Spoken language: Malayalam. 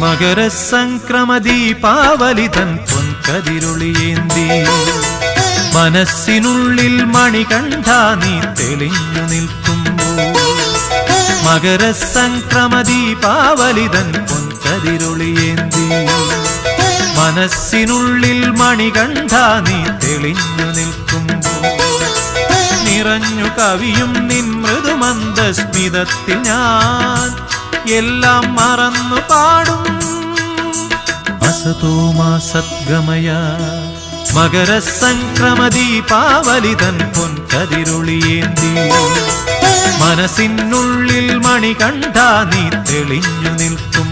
മകരസംക്രമദീപാവലി തൻ പൊൻകതിരൊളിയേന്തി മനസ്സിനുള്ളിൽ മണികണ്ഠ നീ തെളിഞ്ഞു നിൽക്കുമ്പോൾ മകരസംക്രമദീപാവലി തൻ പൊൻകതിരൊളിയേന്തി മനസ്സിനുള്ളിൽ മണികണ്ഠ നീ തെളിഞ്ഞു നിൽക്കുമ്പോൾ നിറഞ്ഞു കവിയും നിൻ മൃദുമന്ദസ്മിതത്തിൽ ഞാൻ എല്ലാം മറന്നു പാടും അസതോ മാ സദ്ഗമയ മകരസംക്രമദീപാവലി തൻ പൊൻകതിരൊളിയേന്തി മനസ്സിനുള്ളിൽ മണികണ്ഠ നീ തെളിഞ്ഞു നിൽക്കും